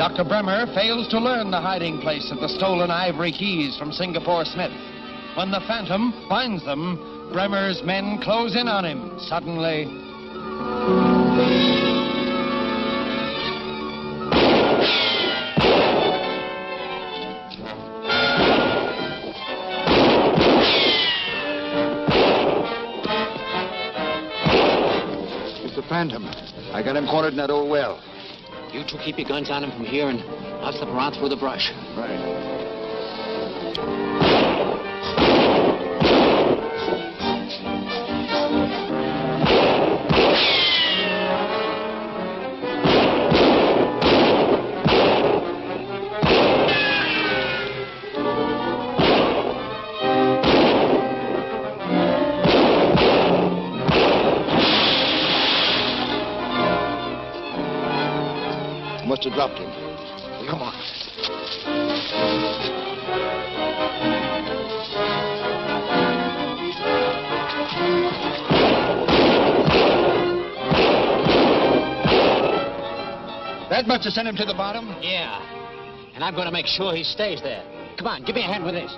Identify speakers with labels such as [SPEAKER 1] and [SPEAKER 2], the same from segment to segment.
[SPEAKER 1] Dr. Bremer fails to learn the hiding place of the stolen ivory keys from Singapore Smith. When the Phantom finds them, Bremer's men close in on him. Suddenly...
[SPEAKER 2] It's the Phantom. I got him cornered in that old well.
[SPEAKER 3] You two keep your guns on him from here, and I'll slip around through the brush.
[SPEAKER 2] Right. Must have dropped him. Come on. That must have sent him to the bottom?
[SPEAKER 3] Yeah. And I'm going to make sure he stays there. Come on, give me a hand with this.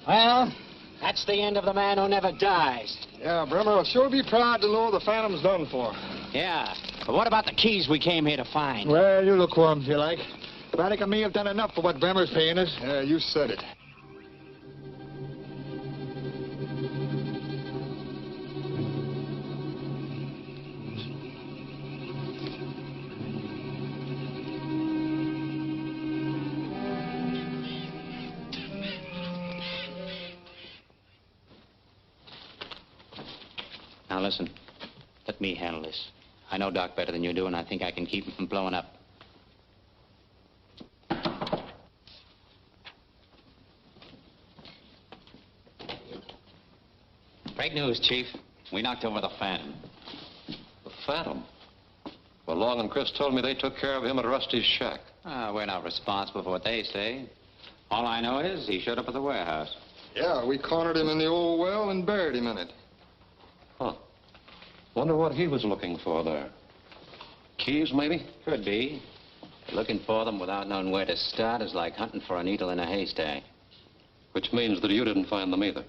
[SPEAKER 3] Well, that's the end of the man who never dies.
[SPEAKER 4] Yeah, Bremer will sure be proud to know the Phantom's done for.
[SPEAKER 3] Yeah, but what about the keys we came here to find?
[SPEAKER 4] Well, you look for 'em if you like. Braddock and me have done enough for what Bremer's paying us.
[SPEAKER 2] Yeah, you said it.
[SPEAKER 3] Now, listen. Let me handle this. I know Doc better than you do, and I think I can keep him from blowing up. Great news, Chief. We knocked over the Phantom.
[SPEAKER 5] The Phantom? Well, Long and Chris told me they took care of him at Rusty's shack.
[SPEAKER 3] We're not responsible for what they say. All I know is he showed up at the warehouse.
[SPEAKER 4] Yeah, we cornered him in the old well and buried him in it.
[SPEAKER 5] Huh. Wonder what he was looking for there. Keys, maybe?
[SPEAKER 3] Could be. But looking for them without knowing where to start is like hunting for a needle in a haystack.
[SPEAKER 5] Which means that you didn't find them either.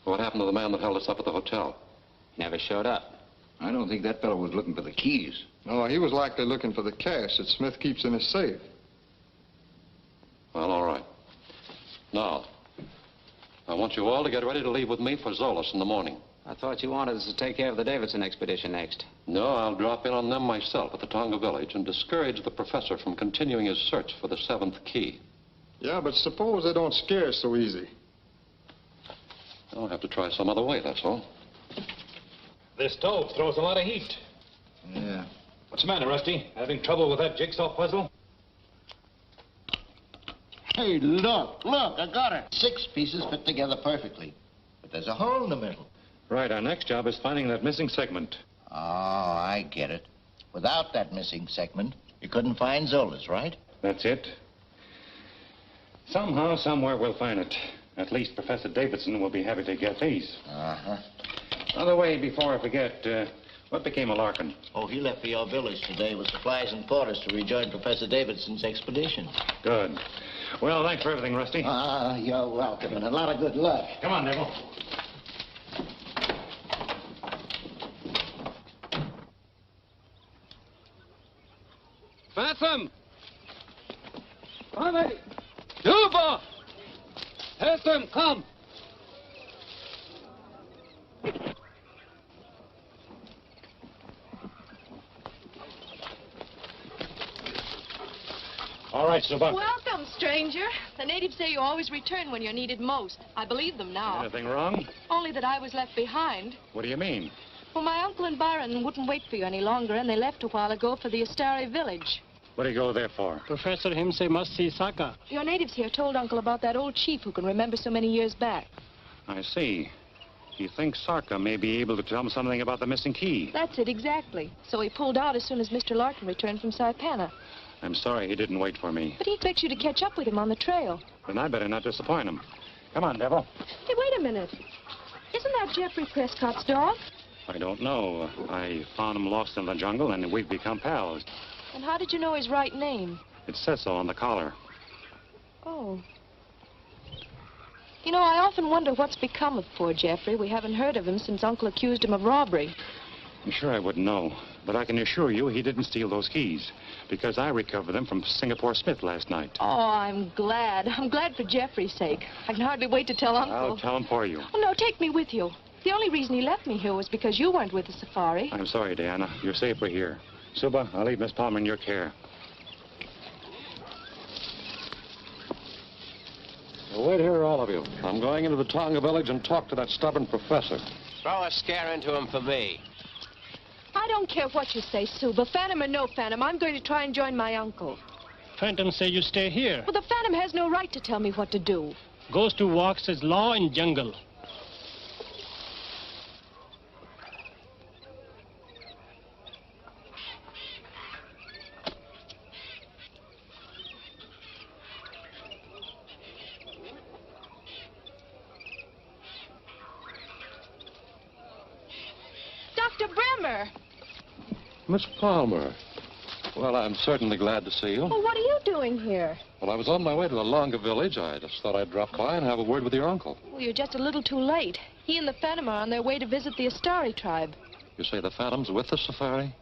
[SPEAKER 5] What happened to the man that held us up at the hotel?
[SPEAKER 3] He never showed up.
[SPEAKER 2] I don't think that fellow was looking for the keys.
[SPEAKER 4] No, he was likely looking for the cash that Smith keeps in his safe.
[SPEAKER 5] Well, all right. Now, I want you all to get ready to leave with me for Zolas in the morning.
[SPEAKER 3] I thought you wanted us to take care of the Davidson expedition next.
[SPEAKER 5] No, I'll drop in on them myself at the Tonga village and discourage the professor from continuing his search for the 7th key.
[SPEAKER 4] Yeah, but suppose they don't scare us so easy.
[SPEAKER 5] I'll have to try some other way, that's all.
[SPEAKER 6] This stove throws a lot of heat.
[SPEAKER 2] Yeah.
[SPEAKER 6] What's the matter, Rusty? Having trouble with that jigsaw puzzle?
[SPEAKER 7] Hey, look, I got it. 6 pieces fit together perfectly. But there's a hole in the middle.
[SPEAKER 6] Right, our next job is finding that missing segment.
[SPEAKER 7] Oh, I get it. Without that missing segment, you couldn't find Zola's, right?
[SPEAKER 6] That's it. Somehow, somewhere, we'll find it. At least Professor Davidson will be happy to get these.
[SPEAKER 7] Uh-huh.
[SPEAKER 6] By the way, before I forget, what became of Larkin?
[SPEAKER 7] Oh, he left for your village today with supplies and quarters to rejoin Professor Davidson's expedition.
[SPEAKER 6] Good. Well, thanks for everything, Rusty.
[SPEAKER 7] You're welcome, and a lot of good luck.
[SPEAKER 6] Come on, Neville.
[SPEAKER 4] Phantom! Honey! Juba! Phantom, come!
[SPEAKER 6] All right, Suba.
[SPEAKER 8] Welcome, stranger. The natives say you always return when you're needed most. I believe them now.
[SPEAKER 6] Anything wrong?
[SPEAKER 8] Only that I was left behind.
[SPEAKER 6] What do you mean?
[SPEAKER 8] Well, my uncle and Byron wouldn't wait for you any longer, and they left a while ago for the Astari village.
[SPEAKER 6] What do you go there for?
[SPEAKER 9] Professor him say must see Saka.
[SPEAKER 8] Your natives here told Uncle about that old chief who can remember so many years back.
[SPEAKER 6] I see. He thinks Sarka may be able to tell him something about the missing key.
[SPEAKER 8] That's it, exactly. So he pulled out as soon as Mr. Larkin returned from Saipana.
[SPEAKER 6] I'm sorry he didn't wait for me.
[SPEAKER 8] But he expects you to catch up with him on the trail.
[SPEAKER 6] Then I better not disappoint him. Come on, Devil.
[SPEAKER 8] Hey, wait a minute. Isn't that Jeffrey Prescott's dog?
[SPEAKER 6] I don't know. I found him lost in the jungle, and we've become pals.
[SPEAKER 8] And how did you know his right name?
[SPEAKER 6] It says so on the collar.
[SPEAKER 8] Oh. You know, I often wonder what's become of poor Jeffrey. We haven't heard of him since Uncle accused him of robbery.
[SPEAKER 6] I'm sure I wouldn't know, but I can assure you he didn't steal those keys, because I recovered them from Singapore Smith last night.
[SPEAKER 8] Oh, I'm glad. I'm glad for Jeffrey's sake. I can hardly wait to tell Uncle.
[SPEAKER 6] I'll tell him for you.
[SPEAKER 8] Oh, no, take me with you. The only reason he left me here was because you weren't with the safari.
[SPEAKER 6] I'm sorry, Diana. You're safer here. Suba, I'll leave Miss Palmer in your care.
[SPEAKER 5] Well, wait here, all of you. I'm going into the Tonga village and talk to that stubborn professor.
[SPEAKER 3] Throw a scare into him for me.
[SPEAKER 8] I don't care what you say, Suba. Phantom or no Phantom, I'm going to try and join my uncle.
[SPEAKER 9] Phantom say you stay here.
[SPEAKER 8] Well, the Phantom has no right to tell me what to do.
[SPEAKER 9] Goes to walk says law in jungle.
[SPEAKER 8] Dr. Bremer!
[SPEAKER 5] Miss Palmer. Well, I'm certainly glad to see you.
[SPEAKER 8] Well, what are you doing here?
[SPEAKER 5] Well, I was on my way to the Longa village. I just thought I'd drop by and have a word with your uncle.
[SPEAKER 8] Well, you're just a little too late. He and the Phantom are on their way to visit the Astari tribe.
[SPEAKER 5] You say the Phantom's with the safari?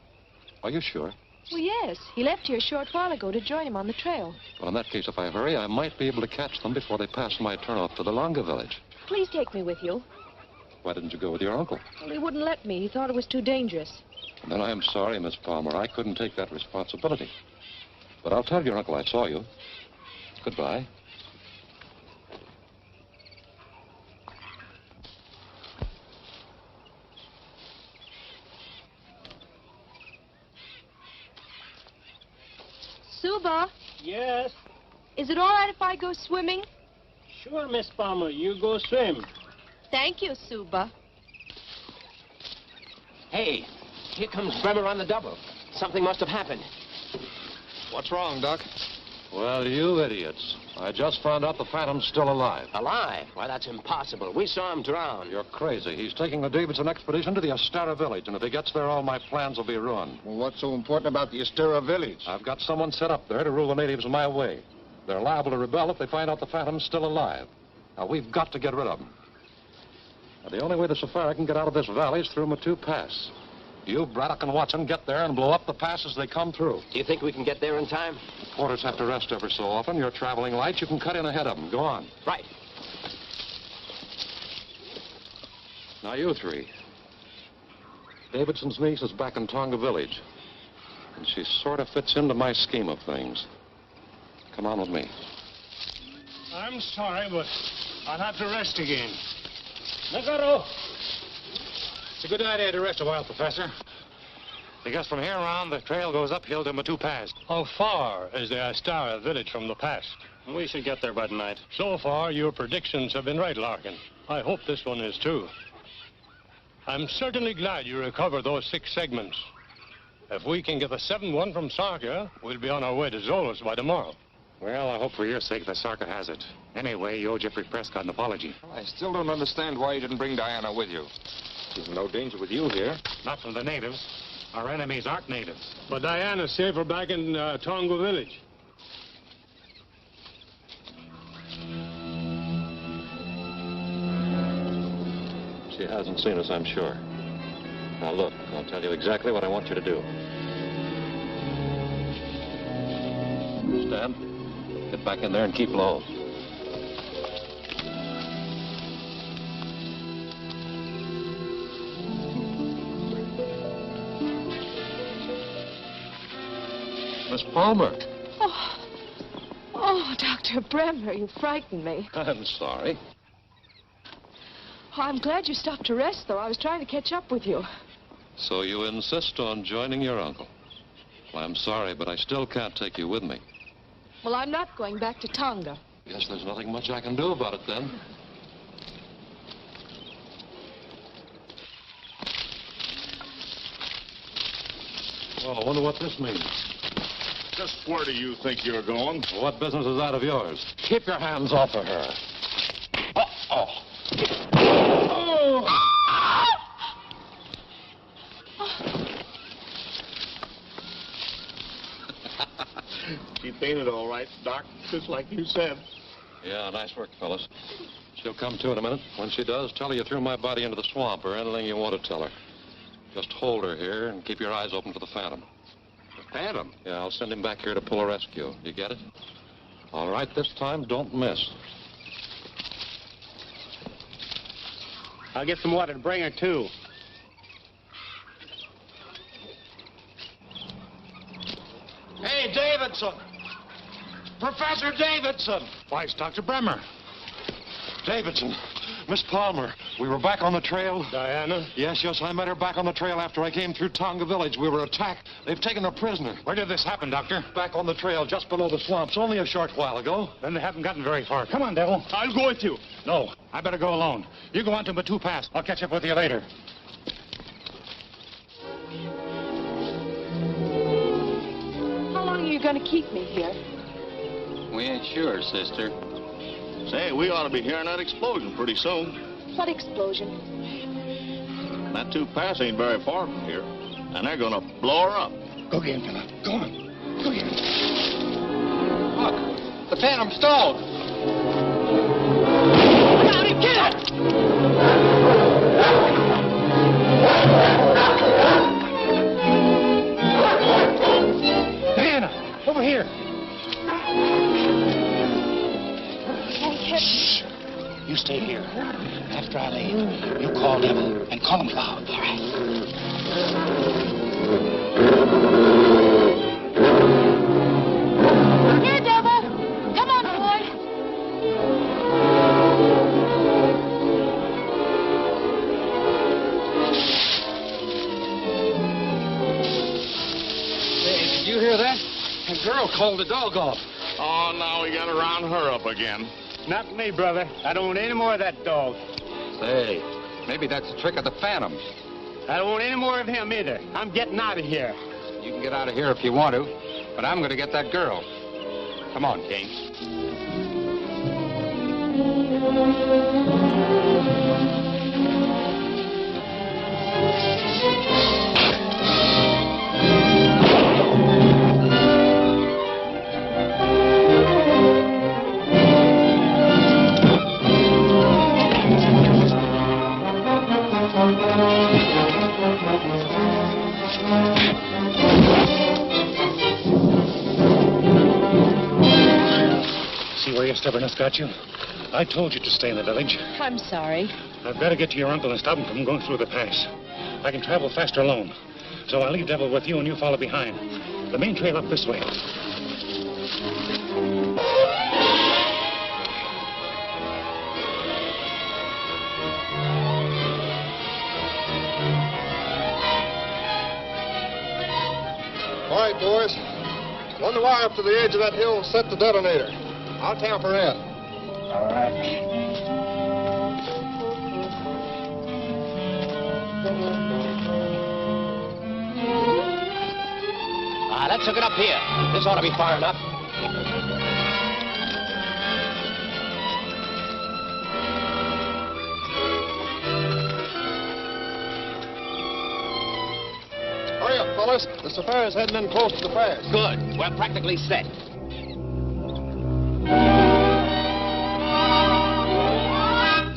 [SPEAKER 5] Are you sure?
[SPEAKER 8] Well, yes. He left here a short while ago to join him on the trail.
[SPEAKER 5] Well, in that case, if I hurry, I might be able to catch them before they pass my turnoff to the Longa village.
[SPEAKER 8] Please take me with you.
[SPEAKER 5] Why didn't you go with your uncle?
[SPEAKER 8] Well, he wouldn't let me. He thought it was too dangerous.
[SPEAKER 5] Then I'm sorry, Miss Palmer. I couldn't take that responsibility. But I'll tell your uncle I saw you. Goodbye.
[SPEAKER 8] Suba,
[SPEAKER 9] Yes.
[SPEAKER 8] is it all right if I go swimming?
[SPEAKER 9] Sure, Miss Palmer. You go swim.
[SPEAKER 8] Thank you, Suba.
[SPEAKER 3] Hey, here comes Bremer on the double. Something must have happened.
[SPEAKER 2] What's wrong, Doc?
[SPEAKER 5] Well, you idiots. I just found out the Phantom's still alive.
[SPEAKER 3] Alive? Why, that's impossible. We saw him drown.
[SPEAKER 5] You're crazy. He's taking the Davidson expedition to the Astara village, and if he gets there, all my plans will be ruined.
[SPEAKER 2] Well, what's so important about the Astera village?
[SPEAKER 5] I've got someone set up there to rule the natives my way. They're liable to rebel if they find out the Phantom's still alive. Now, we've got to get rid of them. Now, the only way the safari can get out of this valley is through Matu Pass. You, Braddock, and Watson get there and blow up the pass as they come through.
[SPEAKER 3] Do you think we can get there in time?
[SPEAKER 5] Porters have to rest every so often. You're traveling light. You can cut in ahead of them. Go on.
[SPEAKER 3] Right.
[SPEAKER 5] Now, you three. Davidson's niece is back in Tonga village. And she sort of fits into my scheme of things. Come on with me.
[SPEAKER 9] I'm sorry, but I'll have to rest again. Nakaro!
[SPEAKER 6] It's a good idea to rest a while, Professor. Because from here on, the trail goes uphill to Matu Pass.
[SPEAKER 9] How far is the Astara village from the pass?
[SPEAKER 6] We should get there by tonight.
[SPEAKER 9] So far, your predictions have been right, Larkin. I hope this one is too. I'm certainly glad you recovered those 6 segments. If we can get the 7th one from Sarka, we'll be on our way to Zolos by tomorrow.
[SPEAKER 6] Well, I hope for your sake that Sarka has it. Anyway, you owe Jeffrey Prescott an apology.
[SPEAKER 2] I still don't understand why you didn't bring Diana with you. She's in no danger with you here.
[SPEAKER 6] Not from the natives. Our enemies aren't natives.
[SPEAKER 9] But Diana's safer back in Tonga village.
[SPEAKER 5] She hasn't seen us, I'm sure. Now, look, I'll tell you exactly what I want you to do. Stand. Get back in there and keep low. Miss Palmer.
[SPEAKER 8] Oh, Dr. Bremer, you frightened me.
[SPEAKER 5] I'm sorry.
[SPEAKER 8] Oh, I'm glad you stopped to rest, though. I was trying to catch up with you.
[SPEAKER 5] So you insist on joining your uncle? Well, I'm sorry, but I still can't take you with me.
[SPEAKER 8] Well, I'm not going back to Tonga.
[SPEAKER 5] Guess there's nothing much I can do about it then. Well, I wonder what this means.
[SPEAKER 10] Just where do you think you're going?
[SPEAKER 5] Well, what business is that of yours? Keep your hands off of her.
[SPEAKER 10] She painted all right, Doc, just like you said.
[SPEAKER 5] Yeah, nice work, fellas. She'll come to in a minute. When she does, tell her you threw my body into the swamp or anything you want to tell her. Just hold her here and keep your eyes open for the Phantom.
[SPEAKER 10] The Phantom?
[SPEAKER 5] Yeah, I'll send him back here to pull a rescue. You get it? All right, this time, don't miss.
[SPEAKER 9] I'll get some water to bring her to.
[SPEAKER 1] Hey, Davidson! Professor Davidson!
[SPEAKER 5] Why, it's Dr. Bremer. Davidson, Miss Palmer, we were back on the trail.
[SPEAKER 9] Diana?
[SPEAKER 5] Yes, I met her back on the trail after I came through Tonga village. We were attacked. They've taken her prisoner.
[SPEAKER 9] Where did this happen, Doctor?
[SPEAKER 5] Back on the trail, just below the swamps, only a short while ago.
[SPEAKER 9] Then they haven't gotten very far. Come on, Devil.
[SPEAKER 10] I'll go with you.
[SPEAKER 9] No, I better go alone. You go on to Batu Pass. I'll catch up with you later.
[SPEAKER 8] How long are you going to keep me here?
[SPEAKER 3] We ain't sure, sister.
[SPEAKER 10] Say, we ought to be hearing that explosion pretty soon.
[SPEAKER 8] What explosion?
[SPEAKER 10] That two pass ain't very far from here, and they're gonna blow her up.
[SPEAKER 9] Go get him, fella. Go on. Go get him.
[SPEAKER 1] Look, the Phantom stalled. Down and get it!
[SPEAKER 9] Diana, over here.
[SPEAKER 8] Shh.
[SPEAKER 11] You stay here. After I leave, you call Devil and call him loud. All right.
[SPEAKER 8] Here, Devil. Come on, boy.
[SPEAKER 1] Hey, did you hear that? A girl called the dog off.
[SPEAKER 10] Oh, now we gotta round her up again.
[SPEAKER 9] Not me, brother. I don't want any more of that dog.
[SPEAKER 2] Say, maybe that's a trick of the Phantom.
[SPEAKER 9] I don't want any more of him either. I'm getting out of here.
[SPEAKER 2] You can get out of here if you want to, but I'm going to get that girl. Come on, Kane.
[SPEAKER 9] See where your stubbornness got you? I told you to stay in the village.
[SPEAKER 8] I'm sorry.
[SPEAKER 9] I'd better get to your uncle and stop him from going through the pass. I can travel faster alone. So I'll leave Devil with you and you follow behind. The main trail up this way.
[SPEAKER 4] All right, boys. Run the wire up to the edge of that hill and set the detonator. I'll tamper in.
[SPEAKER 11] All right. Let's hook it up here. This ought to be far enough.
[SPEAKER 4] Hurry up, fellas. The safari's heading in close to the pass.
[SPEAKER 11] Good. We're practically set.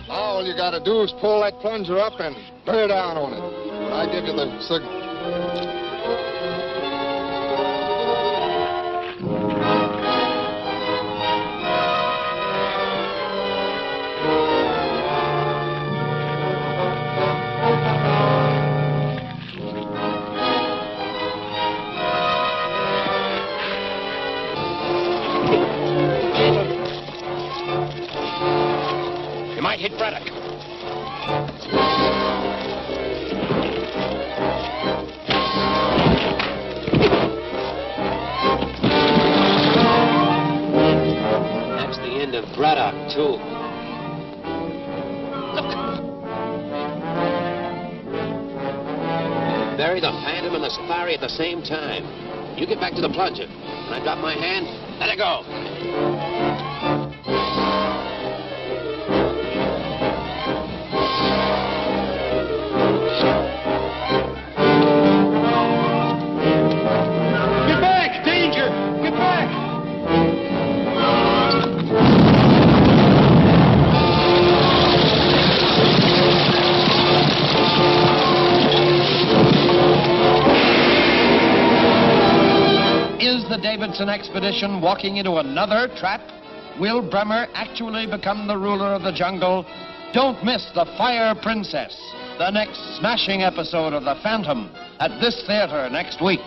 [SPEAKER 4] Now all you gotta do is pull that plunger up and bear down on it. When I give you the signal.
[SPEAKER 11] You might hit Braddock.
[SPEAKER 3] Braddock, too. Bury the Phantom and the Safari at the same time. You get back to the plunger. When I drop my hand, let it go.
[SPEAKER 1] Get back! Danger! Get back! Is the Davidson expedition walking into another trap? Will Bremer actually become the ruler of the jungle? Don't miss The Fire Princess, the next smashing episode of The Phantom, at this theater next week.